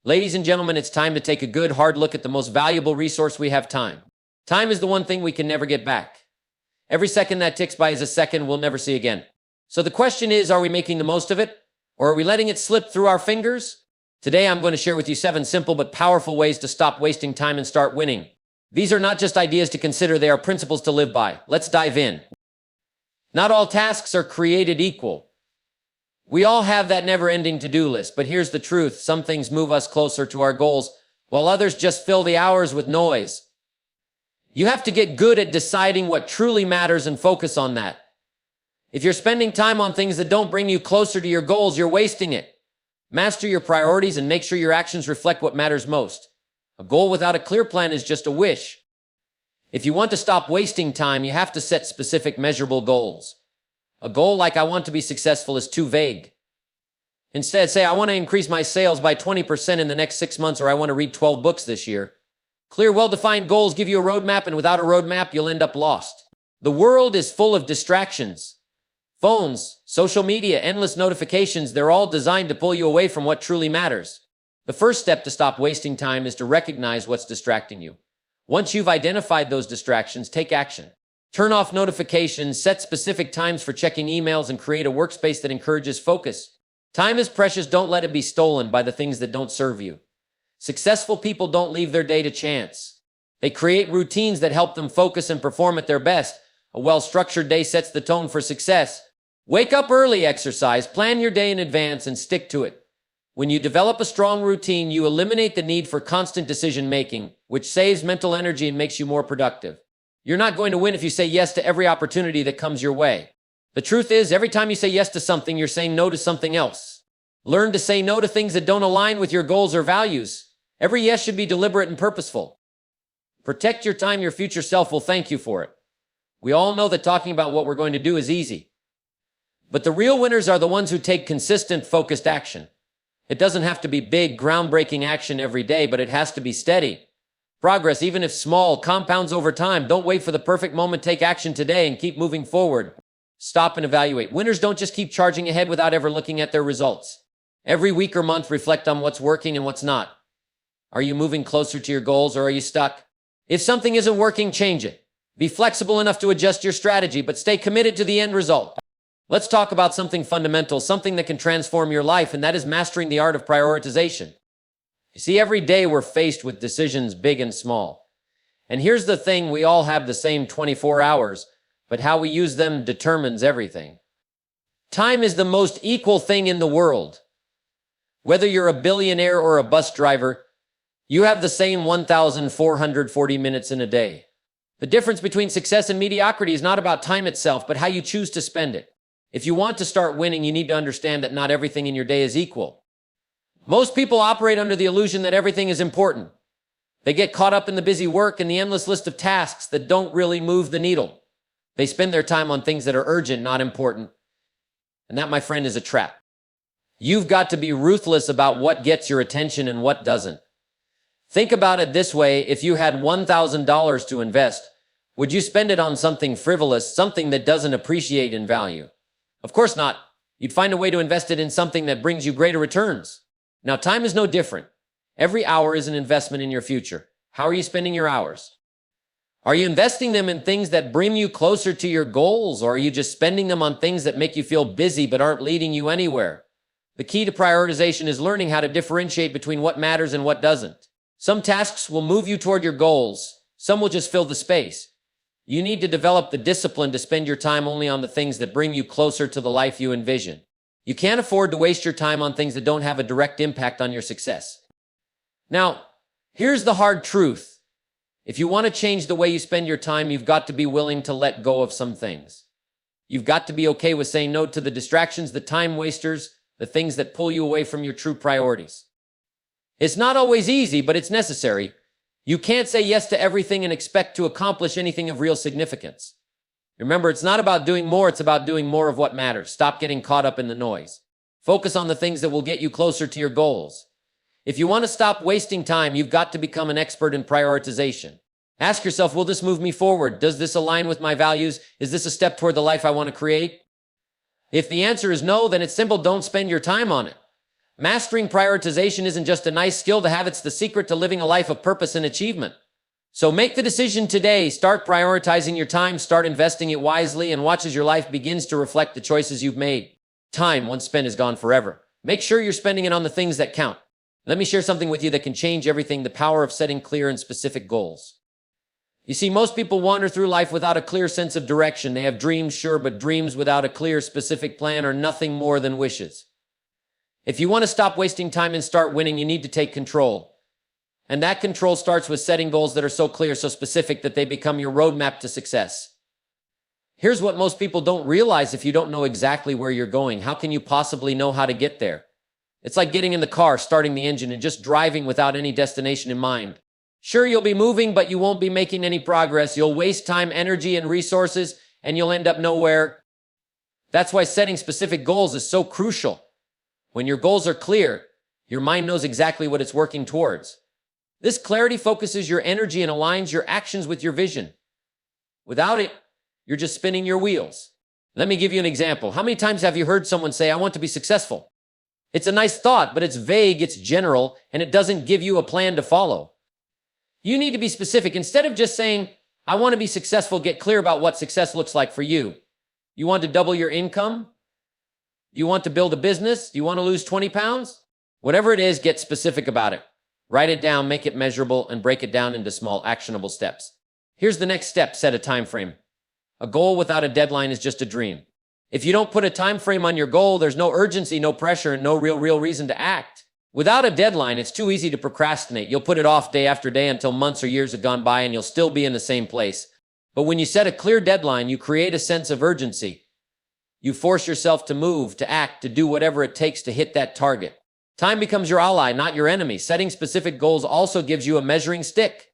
Ladies and gentlemen, it's time to take a good hard look at the most valuable resource we have, time. Time is the one thing we can never get back. Every second that ticks by is a second we'll never see again. So the question is, are we making the most of it? Or are we letting it slip through our fingers? Today I'm going to share with you 7 simple but powerful ways to stop wasting time and start winning. These are not just ideas to consider, they are principles to live by. Let's dive in. Not all tasks are created equal. We all have that never-ending to-do list, but here's the truth. Some things move us closer to our goals, while others just fill the hours with noise. You have to get good at deciding what truly matters and focus on that. If you're spending time on things that don't bring you closer to your goals, you're wasting it. Master your priorities and make sure your actions reflect what matters most. A goal without a clear plan is just a wish. If you want to stop wasting time, you have to set specific, measurable goals. A goal like "I want to be successful" is too vague. Instead, say, "I want to increase my sales by 20% in the next 6 months," or "I want to read 12 books this year." Clear, well-defined goals give you a roadmap, and without a roadmap, you'll end up lost. The world is full of distractions. Phones, social media, endless notifications, they're all designed to pull you away from what truly matters. The first step to stop wasting time is to recognize what's distracting you. Once you've identified those distractions, take action. Turn off notifications, set specific times for checking emails, and create a workspace that encourages focus. Time is precious. Don't let it be stolen by the things that don't serve you. Successful people don't leave their day to chance. They create routines that help them focus and perform at their best. A well-structured day sets the tone for success. Wake up early, exercise, plan your day in advance, and stick to it. When you develop a strong routine, you eliminate the need for constant decision-making, which saves mental energy and makes you more productive. You're not going to win if you say yes to every opportunity that comes your way. The truth is, every time you say yes to something, you're saying no to something else. Learn to say no to things that don't align with your goals or values. Every yes should be deliberate and purposeful. Protect your time. Your future self will thank you for it. We all know that talking about what we're going to do is easy. But the real winners are the ones who take consistent, focused action. It doesn't have to be big, groundbreaking action every day, but it has to be steady. Progress, even if small, compounds over time. Don't wait for the perfect moment. Take action today and keep moving forward. Stop and evaluate. Winners don't just keep charging ahead without ever looking at their results. Every week or month, reflect on what's working and what's not. Are you moving closer to your goals, or are you stuck? If something isn't working, change it. Be flexible enough to adjust your strategy, but stay committed to the end result. Let's talk about something fundamental, something that can transform your life, and that is mastering the art of prioritization. You see, every day we're faced with decisions big and small. And here's the thing, we all have the same 24 hours, but how we use them determines everything. Time is the most equal thing in the world. Whether you're a billionaire or a bus driver, you have the same 1,440 minutes in a day. The difference between success and mediocrity is not about time itself, but how you choose to spend it. If you want to start winning, you need to understand that not everything in your day is equal. Most people operate under the illusion that everything is important. They get caught up in the busy work and the endless list of tasks that don't really move the needle. They spend their time on things that are urgent, not important. And that, my friend, is a trap. You've got to be ruthless about what gets your attention and what doesn't. Think about it this way. If you had $1,000 to invest, would you spend it on something frivolous, something that doesn't appreciate in value? Of course not. You'd find a way to invest it in something that brings you greater returns. Now, time is no different. Every hour is an investment in your future. How are you spending your hours? Are you investing them in things that bring you closer to your goals, or are you just spending them on things that make you feel busy but aren't leading you anywhere? The key to prioritization is learning how to differentiate between what matters and what doesn't. Some tasks will move you toward your goals. Some will just fill the space. You need to develop the discipline to spend your time only on the things that bring you closer to the life you envision. You can't afford to waste your time on things that don't have a direct impact on your success. Now, here's the hard truth. If you want to change the way you spend your time, you've got to be willing to let go of some things. You've got to be okay with saying no to the distractions, the time wasters, the things that pull you away from your true priorities. It's not always easy, but it's necessary. You can't say yes to everything and expect to accomplish anything of real significance. Remember, it's not about doing more, it's about doing more of what matters. Stop getting caught up in the noise. Focus on the things that will get you closer to your goals. If you want to stop wasting time, you've got to become an expert in prioritization. Ask yourself, will this move me forward? Does this align with my values? Is this a step toward the life I want to create? If the answer is no, then it's simple. Don't spend your time on it. Mastering prioritization isn't just a nice skill to have, it's the secret to living a life of purpose and achievement. So make the decision today. Start prioritizing your time, start investing it wisely, and watch as your life begins to reflect the choices you've made. Time, once spent, is gone forever. Make sure you're spending it on the things that count. Let me share something with you that can change everything: the power of setting clear and specific goals. You see, most people wander through life without a clear sense of direction. They have dreams, sure, but dreams without a clear, specific plan are nothing more than wishes. If you want to stop wasting time and start winning, you need to take control. And that control starts with setting goals that are so clear, so specific, that they become your roadmap to success. Here's what most people don't realize: if you don't know exactly where you're going, how can you possibly know how to get there? It's like getting in the car, starting the engine, and just driving without any destination in mind. Sure, you'll be moving, but you won't be making any progress. You'll waste time, energy, and resources, and you'll end up nowhere. That's why setting specific goals is so crucial. When your goals are clear, your mind knows exactly what it's working towards. This clarity focuses your energy and aligns your actions with your vision. Without it, you're just spinning your wheels. Let me give you an example. How many times have you heard someone say, "I want to be successful"? It's a nice thought, but it's vague, it's general, and it doesn't give you a plan to follow. You need to be specific. Instead of just saying, "I want to be successful," get clear about what success looks like for you. You want to double your income? You want to build a business? You want to lose 20 pounds? Whatever it is, get specific about it. Write it down, make it measurable, and break it down into small, actionable steps. Here's the next step: set a time frame. A goal without a deadline is just a dream. If you don't put a time frame on your goal, there's no urgency, no pressure, and no real reason to act. Without a deadline, it's too easy to procrastinate. You'll put it off day after day until months or years have gone by, and you'll still be in the same place. But when you set a clear deadline, you create a sense of urgency. You force yourself to move, to act, to do whatever it takes to hit that target. Time becomes your ally, not your enemy. Setting specific goals also gives you a measuring stick.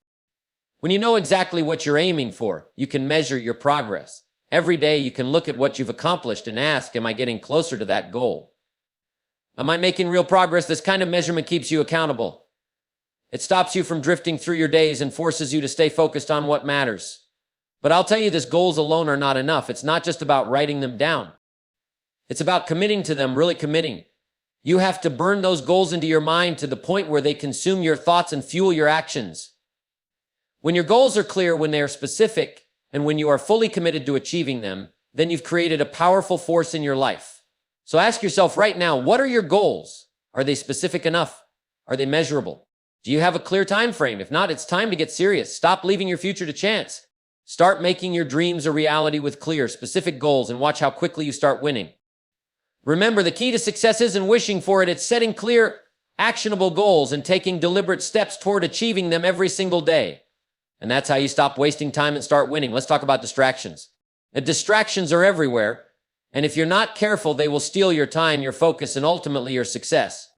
When you know exactly what you're aiming for, you can measure your progress. Every day you can look at what you've accomplished and ask, am I getting closer to that goal? Am I making real progress? This kind of measurement keeps you accountable. It stops you from drifting through your days and forces you to stay focused on what matters. But I'll tell you this, goals alone are not enough. It's not just about writing them down. It's about committing to them, really committing. You have to burn those goals into your mind to the point where they consume your thoughts and fuel your actions. When your goals are clear, when they are specific, and when you are fully committed to achieving them, then you've created a powerful force in your life. So ask yourself right now, what are your goals? Are they specific enough? Are they measurable? Do you have a clear time frame? If not, it's time to get serious. Stop leaving your future to chance. Start making your dreams a reality with clear, specific goals, and watch how quickly you start winning. Remember, the key to success isn't wishing for it. It's setting clear, actionable goals and taking deliberate steps toward achieving them every single day. And that's how you stop wasting time and start winning. Let's talk about distractions. The distractions are everywhere. And if you're not careful, they will steal your time, your focus, and ultimately your success.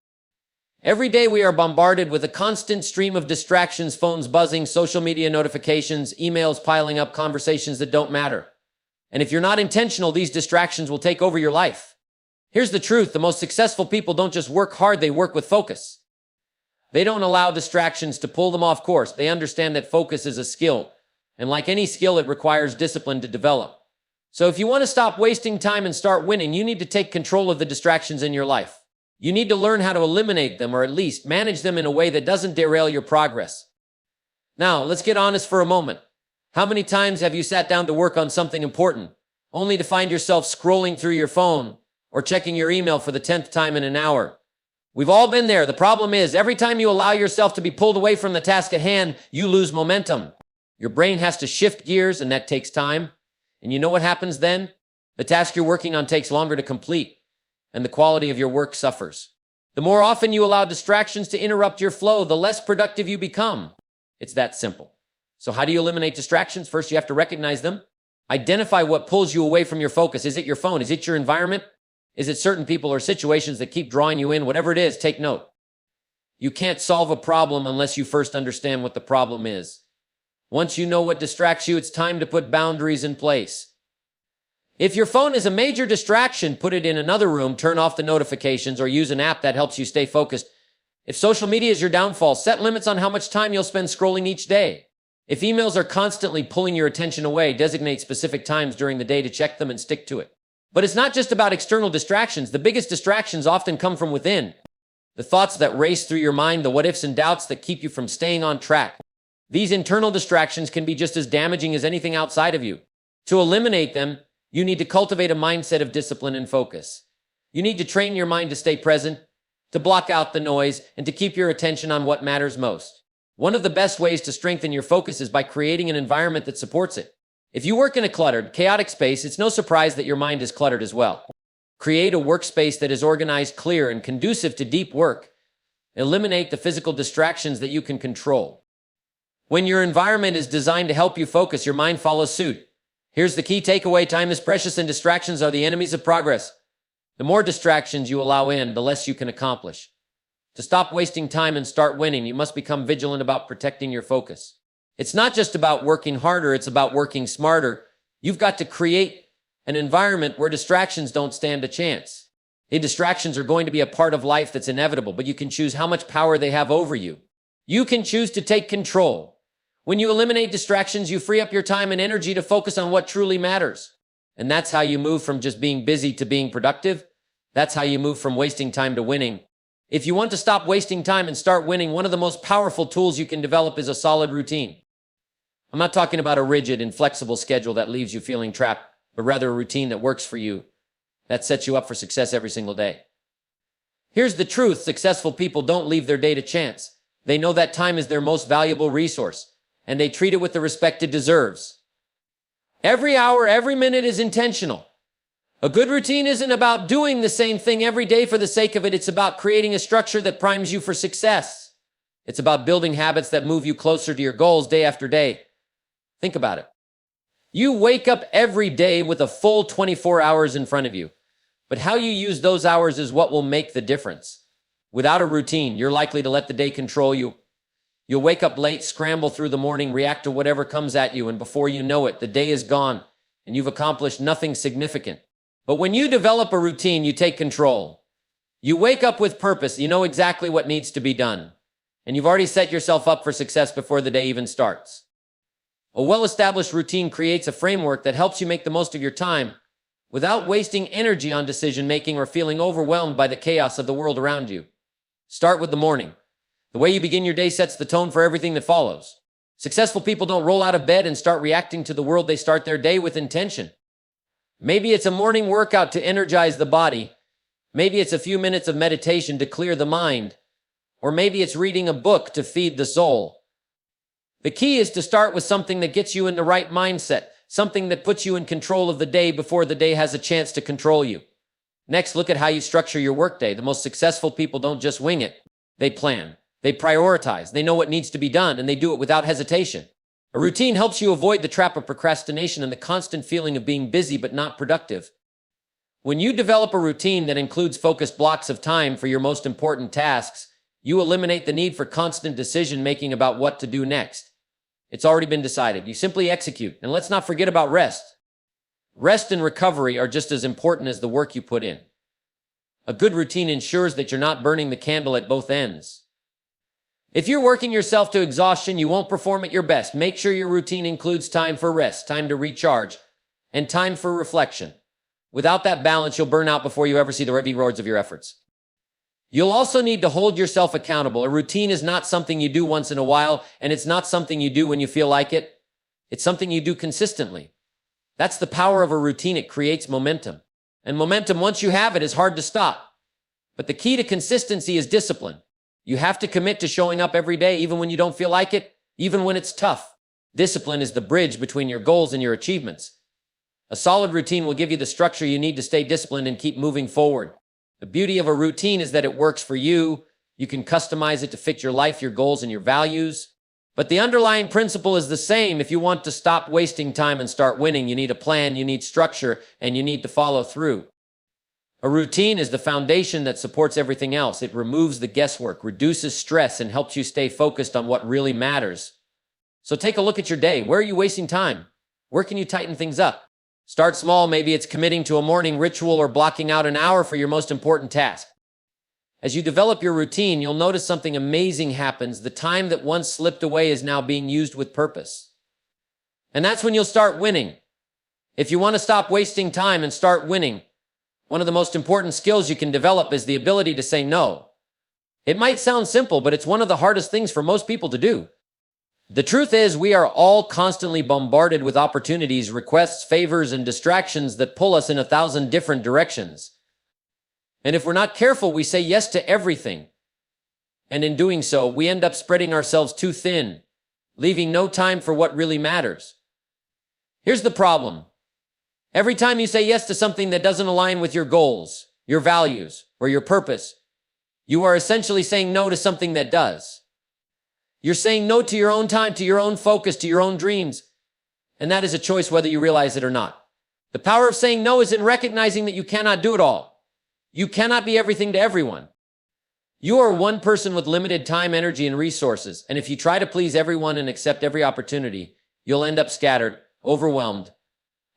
Every day we are bombarded with a constant stream of distractions: phones buzzing, social media notifications, emails piling up, conversations that don't matter. And if you're not intentional, these distractions will take over your life. Here's the truth: the most successful people don't just work hard, they work with focus. They don't allow distractions to pull them off course. They understand that focus is a skill. And like any skill, it requires discipline to develop. So if you want to stop wasting time and start winning, you need to take control of the distractions in your life. You need to learn how to eliminate them, or at least manage them in a way that doesn't derail your progress. Now, let's get honest for a moment. How many times have you sat down to work on something important, only to find yourself scrolling through your phone or checking your email for the 10th time in an hour? We've all been there. The problem is, every time you allow yourself to be pulled away from the task at hand, you lose momentum. Your brain has to shift gears, and that takes time. And you know what happens then? The task you're working on takes longer to complete, and the quality of your work suffers. The more often you allow distractions to interrupt your flow, the less productive you become. It's that simple. So how do you eliminate distractions? First, you have to recognize them. Identify what pulls you away from your focus. Is it your phone? Is it your environment? Is it certain people or situations that keep drawing you in? Whatever it is, take note. You can't solve a problem unless you first understand what the problem is. Once you know what distracts you, it's time to put boundaries in place. If your phone is a major distraction, put it in another room, turn off the notifications, or use an app that helps you stay focused. If social media is your downfall, set limits on how much time you'll spend scrolling each day. If emails are constantly pulling your attention away, designate specific times during the day to check them and stick to it. But it's not just about external distractions. The biggest distractions often come from within. The thoughts that race through your mind, the what ifs and doubts that keep you from staying on track. These internal distractions can be just as damaging as anything outside of you. To eliminate them, you need to cultivate a mindset of discipline and focus. You need to train your mind to stay present, to block out the noise, and to keep your attention on what matters most. One of the best ways to strengthen your focus is by creating an environment that supports it. If you work in a cluttered, chaotic space, it's no surprise that your mind is cluttered as well. Create a workspace that is organized, clear, and conducive to deep work. Eliminate the physical distractions that you can control. When your environment is designed to help you focus, your mind follows suit. Here's the key takeaway: time is precious and distractions are the enemies of progress. The more distractions you allow in, the less you can accomplish. To stop wasting time and start winning, you must become vigilant about protecting your focus. It's not just about working harder, it's about working smarter. You've got to create an environment where distractions don't stand a chance. Distractions are going to be a part of life that's inevitable, but you can choose how much power they have over you. You can choose to take control. When you eliminate distractions, you free up your time and energy to focus on what truly matters. And that's how you move from just being busy to being productive. That's how you move from wasting time to winning. If you want to stop wasting time and start winning, one of the most powerful tools you can develop is a solid routine. I'm not talking about a rigid, inflexible schedule that leaves you feeling trapped, but rather a routine that works for you, that sets you up for success every single day. Here's the truth: successful people don't leave their day to chance. They know that time is their most valuable resource, and they treat it with the respect it deserves. Every hour, every minute is intentional. A good routine isn't about doing the same thing every day for the sake of it. It's about creating a structure that primes you for success. It's about building habits that move you closer to your goals day after day. Think about it. You wake up every day with a full 24 hours in front of you, but how you use those hours is what will make the difference. Without a routine, you're likely to let the day control you. You'll wake up late, scramble through the morning, react to whatever comes at you, and before you know it, the day is gone, and you've accomplished nothing significant. But when you develop a routine, you take control. You wake up with purpose, you know exactly what needs to be done, and you've already set yourself up for success before the day even starts. A well-established routine creates a framework that helps you make the most of your time without wasting energy on decision-making or feeling overwhelmed by the chaos of the world around you. Start with the morning. The way you begin your day sets the tone for everything that follows. Successful people don't roll out of bed and start reacting to the world. They start their day with intention. Maybe it's a morning workout to energize the body. Maybe it's a few minutes of meditation to clear the mind. Or maybe it's reading a book to feed the soul. The key is to start with something that gets you in the right mindset, something that puts you in control of the day before the day has a chance to control you. Next, look at how you structure your workday. The most successful people don't just wing it. They plan. They prioritize. They know what needs to be done, and they do it without hesitation. A routine helps you avoid the trap of procrastination and the constant feeling of being busy but not productive. When you develop a routine that includes focused blocks of time for your most important tasks, you eliminate the need for constant decision-making about what to do next. It's already been decided. You simply execute. And let's not forget about rest. Rest and recovery are just as important as the work you put in. A good routine ensures that you're not burning the candle at both ends. If you're working yourself to exhaustion, you won't perform at your best. Make sure your routine includes time for rest, time to recharge, and time for reflection. Without that balance, you'll burn out before you ever see the rewards of your efforts. You'll also need to hold yourself accountable. A routine is not something you do once in a while, and it's not something you do when you feel like it. It's something you do consistently. That's the power of a routine. It creates momentum. And momentum, once you have it, is hard to stop. But the key to consistency is discipline. You have to commit to showing up every day, even when you don't feel like it, even when it's tough. Discipline is the bridge between your goals and your achievements. A solid routine will give you the structure you need to stay disciplined and keep moving forward. The beauty of a routine is that it works for you. You can customize it to fit your life, your goals, and your values. But the underlying principle is the same. If you want to stop wasting time and start winning, you need a plan, you need structure, and you need to follow through. A routine is the foundation that supports everything else. It removes the guesswork, reduces stress, and helps you stay focused on what really matters. So take a look at your day. Where are you wasting time? Where can you tighten things up? Start small. Maybe it's committing to a morning ritual or blocking out an hour for your most important task. As you develop your routine, you'll notice something amazing happens. The time that once slipped away is now being used with purpose. And that's when you'll start winning. If you want to stop wasting time and start winning, one of the most important skills you can develop is the ability to say no. It might sound simple, but it's one of the hardest things for most people to do. The truth is, we are all constantly bombarded with opportunities, requests, favors, and distractions that pull us in 1,000 different directions. And if we're not careful, we say yes to everything. And in doing so, we end up spreading ourselves too thin, leaving no time for what really matters. Here's the problem. Every time you say yes to something that doesn't align with your goals, your values, or your purpose, you are essentially saying no to something that does. You're saying no to your own time, to your own focus, to your own dreams. And that is a choice whether you realize it or not. The power of saying no is in recognizing that you cannot do it all. You cannot be everything to everyone. You are one person with limited time, energy, and resources. And if you try to please everyone and accept every opportunity, you'll end up scattered, overwhelmed,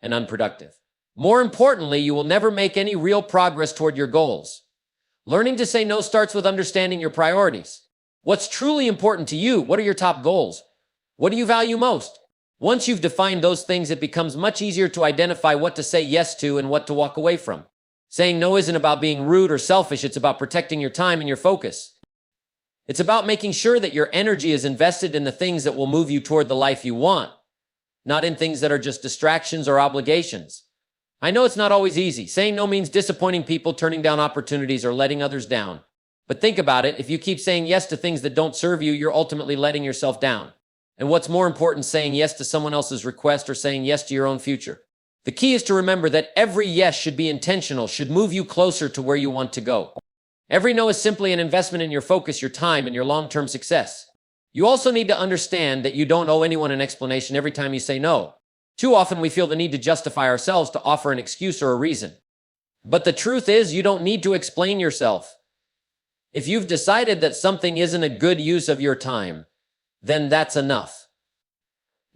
and unproductive. More importantly, you will never make any real progress toward your goals. Learning to say no starts with understanding your priorities. What's truly important to you? What are your top goals? What do you value most? Once you've defined those things, it becomes much easier to identify what to say yes to and what to walk away from. Saying no isn't about being rude or selfish. It's about protecting your time and your focus. It's about making sure that your energy is invested in the things that will move you toward the life you want, not in things that are just distractions or obligations. I know it's not always easy. Saying no means disappointing people, turning down opportunities, or letting others down. But think about it. If you keep saying yes to things that don't serve you, you're ultimately letting yourself down. And what's more important, saying yes to someone else's request or saying yes to your own future? The key is to remember that every yes should be intentional, should move you closer to where you want to go. Every no is simply an investment in your focus, your time, and your long-term success. You also need to understand that you don't owe anyone an explanation every time you say no. Too often we feel the need to justify ourselves, to offer an excuse or a reason. But the truth is, you don't need to explain yourself. If you've decided that something isn't a good use of your time, then that's enough.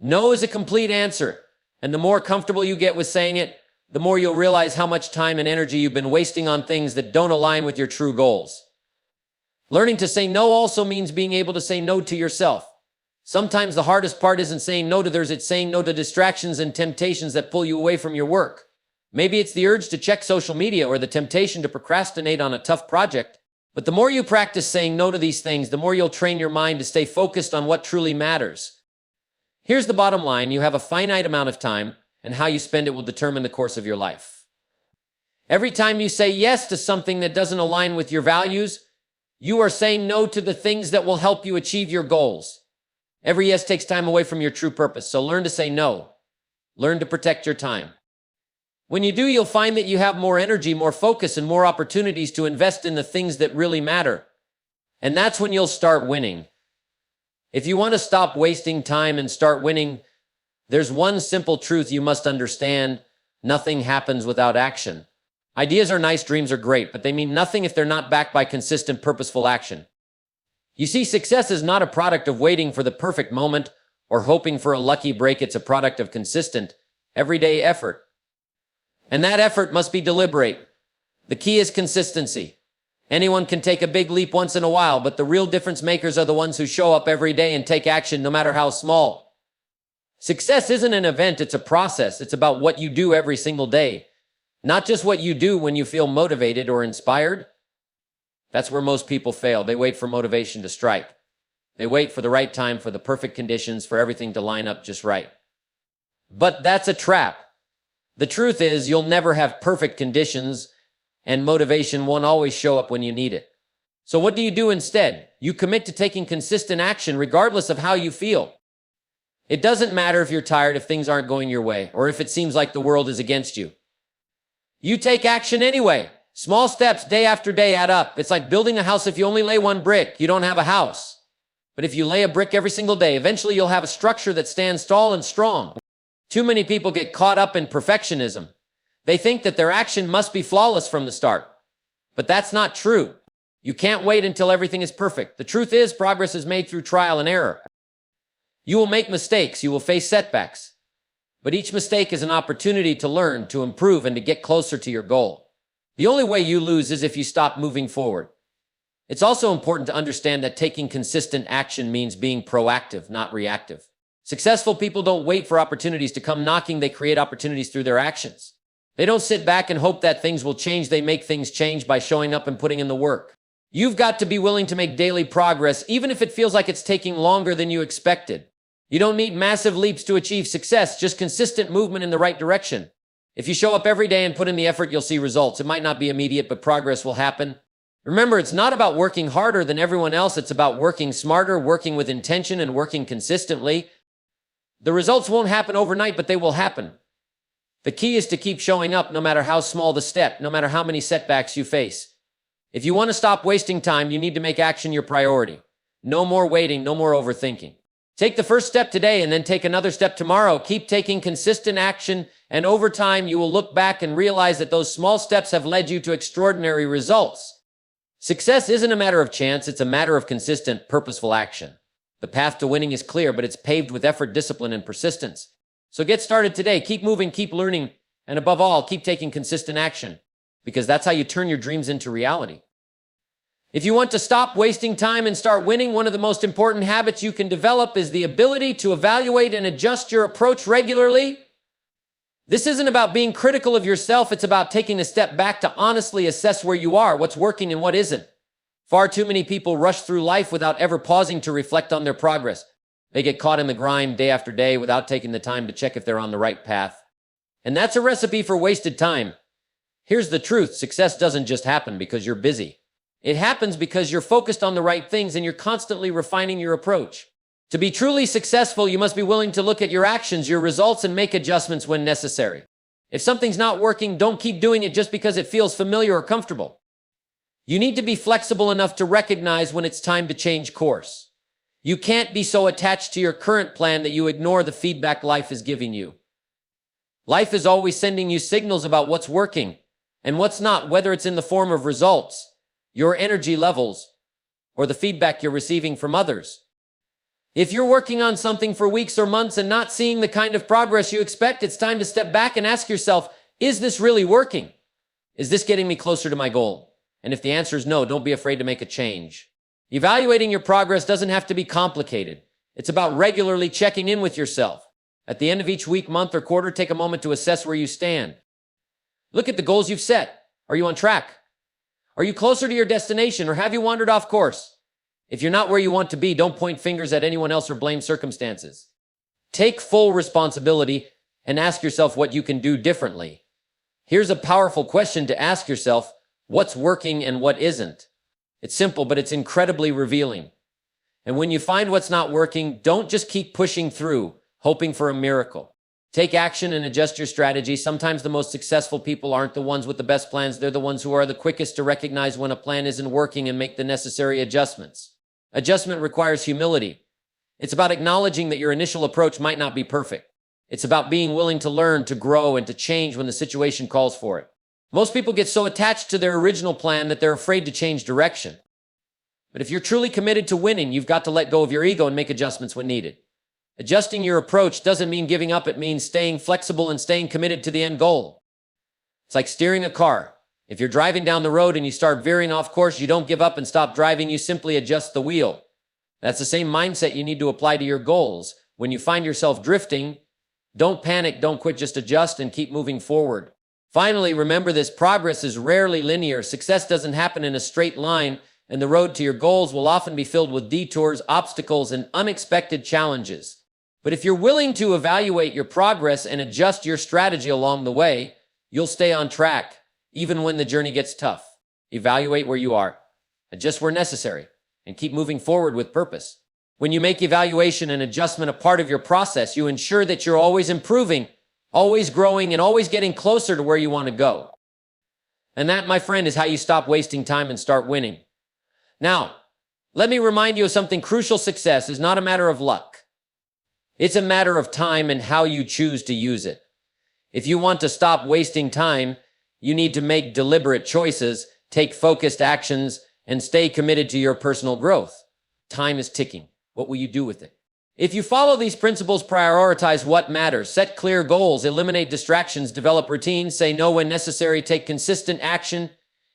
No is a complete answer. And the more comfortable you get with saying it, the more you'll realize how much time and energy you've been wasting on things that don't align with your true goals. Learning to say no also means being able to say no to yourself. Sometimes the hardest part isn't saying no to others, it's saying no to distractions and temptations that pull you away from your work. Maybe it's the urge to check social media or the temptation to procrastinate on a tough project. But the more you practice saying no to these things, the more you'll train your mind to stay focused on what truly matters. Here's the bottom line. You have a finite amount of time, and how you spend it will determine the course of your life. Every time you say yes to something that doesn't align with your values, you are saying no to the things that will help you achieve your goals. Every yes takes time away from your true purpose, so learn to say no. Learn to protect your time. When you do, you'll find that you have more energy, more focus, and more opportunities to invest in the things that really matter. And that's when you'll start winning. If you want to stop wasting time and start winning, there's one simple truth you must understand. Nothing happens without action. Ideas are nice, dreams are great, but they mean nothing if they're not backed by consistent, purposeful action. You see, success is not a product of waiting for the perfect moment or hoping for a lucky break. It's a product of consistent, everyday effort. And that effort must be deliberate. The key is consistency. Anyone can take a big leap once in a while, but the real difference makers are the ones who show up every day and take action, no matter how small. Success isn't an event, it's a process. It's about what you do every single day, not just what you do when you feel motivated or inspired. That's where most people fail. They wait for motivation to strike. They wait for the right time, for the perfect conditions, for everything to line up just right. But that's a trap. The truth is, you'll never have perfect conditions, and motivation won't always show up when you need it. So what do you do instead? You commit to taking consistent action regardless of how you feel. It doesn't matter if you're tired, if things aren't going your way, or if it seems like the world is against you. You take action anyway. Small steps day after day add up. It's like building a house. If you only lay one brick, you don't have a house. But if you lay a brick every single day, eventually you'll have a structure that stands tall and strong. Too many people get caught up in perfectionism. They think that their action must be flawless from the start. But that's not true. You can't wait until everything is perfect. The truth is, progress is made through trial and error. You will make mistakes. You will face setbacks. But each mistake is an opportunity to learn, to improve, and to get closer to your goal. The only way you lose is if you stop moving forward. It's also important to understand that taking consistent action means being proactive, not reactive. Successful people don't wait for opportunities to come knocking. They create opportunities through their actions. They don't sit back and hope that things will change. They make things change by showing up and putting in the work. You've got to be willing to make daily progress, even if it feels like it's taking longer than you expected. You don't need massive leaps to achieve success, just consistent movement in the right direction. If you show up every day and put in the effort, you'll see results. It might not be immediate, but progress will happen. Remember, it's not about working harder than everyone else. It's about working smarter, working with intention, and working consistently. The results won't happen overnight, but they will happen. The key is to keep showing up no matter how small the step, no matter how many setbacks you face. If you want to stop wasting time, you need to make action your priority. No more waiting, no more overthinking. Take the first step today and then take another step tomorrow. Keep taking consistent action, and over time, you will look back and realize that those small steps have led you to extraordinary results. Success isn't a matter of chance, it's a matter of consistent, purposeful action. The path to winning is clear, but it's paved with effort, discipline, and persistence. So get started today. Keep moving, keep learning, and above all, keep taking consistent action, because that's how you turn your dreams into reality. If you want to stop wasting time and start winning, one of the most important habits you can develop is the ability to evaluate and adjust your approach regularly. This isn't about being critical of yourself. It's about taking a step back to honestly assess where you are, what's working and what isn't. Far too many people rush through life without ever pausing to reflect on their progress. They get caught in the grind day after day without taking the time to check if they're on the right path. And that's a recipe for wasted time. Here's the truth. Success doesn't just happen because you're busy. It happens because you're focused on the right things and you're constantly refining your approach. To be truly successful, you must be willing to look at your actions, your results, and make adjustments when necessary. If something's not working, don't keep doing it just because it feels familiar or comfortable. You need to be flexible enough to recognize when it's time to change course. You can't be so attached to your current plan that you ignore the feedback life is giving you. Life is always sending you signals about what's working and what's not, whether it's in the form of results, your energy levels, or the feedback you're receiving from others. If you're working on something for weeks or months and not seeing the kind of progress you expect, it's time to step back and ask yourself, is this really working? Is this getting me closer to my goal? And if the answer is no, don't be afraid to make a change. Evaluating your progress doesn't have to be complicated. It's about regularly checking in with yourself. At the end of each week, month, or quarter, take a moment to assess where you stand. Look at the goals you've set. Are you on track? Are you closer to your destination, or have you wandered off course? If you're not where you want to be, don't point fingers at anyone else or blame circumstances. Take full responsibility and ask yourself what you can do differently. Here's a powerful question to ask yourself: what's working and what isn't? It's simple, but it's incredibly revealing. And when you find what's not working, don't just keep pushing through, hoping for a miracle. Take action and adjust your strategy. Sometimes the most successful people aren't the ones with the best plans. They're the ones who are the quickest to recognize when a plan isn't working and make the necessary adjustments. Adjustment requires humility. It's about acknowledging that your initial approach might not be perfect. It's about being willing to learn, to grow, and to change when the situation calls for it. Most people get so attached to their original plan that they're afraid to change direction. But if you're truly committed to winning, you've got to let go of your ego and make adjustments when needed. Adjusting your approach doesn't mean giving up. It means staying flexible and staying committed to the end goal. It's like steering a car. If you're driving down the road and you start veering off course, you don't give up and stop driving. You simply adjust the wheel. That's the same mindset you need to apply to your goals. When you find yourself drifting, don't panic, don't quit, just adjust and keep moving forward. Finally, remember this: progress is rarely linear. Success doesn't happen in a straight line, and the road to your goals will often be filled with detours, obstacles, and unexpected challenges. But if you're willing to evaluate your progress and adjust your strategy along the way, you'll stay on track, even when the journey gets tough. Evaluate where you are, adjust where necessary, and keep moving forward with purpose. When you make evaluation and adjustment a part of your process, you ensure that you're always improving, always growing, and always getting closer to where you want to go. And that, my friend, is how you stop wasting time and start winning. Now, let me remind you of something crucial. Success is not a matter of luck. It's a matter of time and how you choose to use it. If you want to stop wasting time, you need to make deliberate choices, take focused actions, and stay committed to your personal growth. Time is ticking. What will you do with it? If you follow these principles, prioritize what matters, set clear goals, eliminate distractions, develop routines, say no when necessary, take consistent action,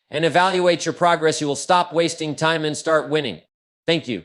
and evaluate your progress, you will stop wasting time and start winning. Thank you.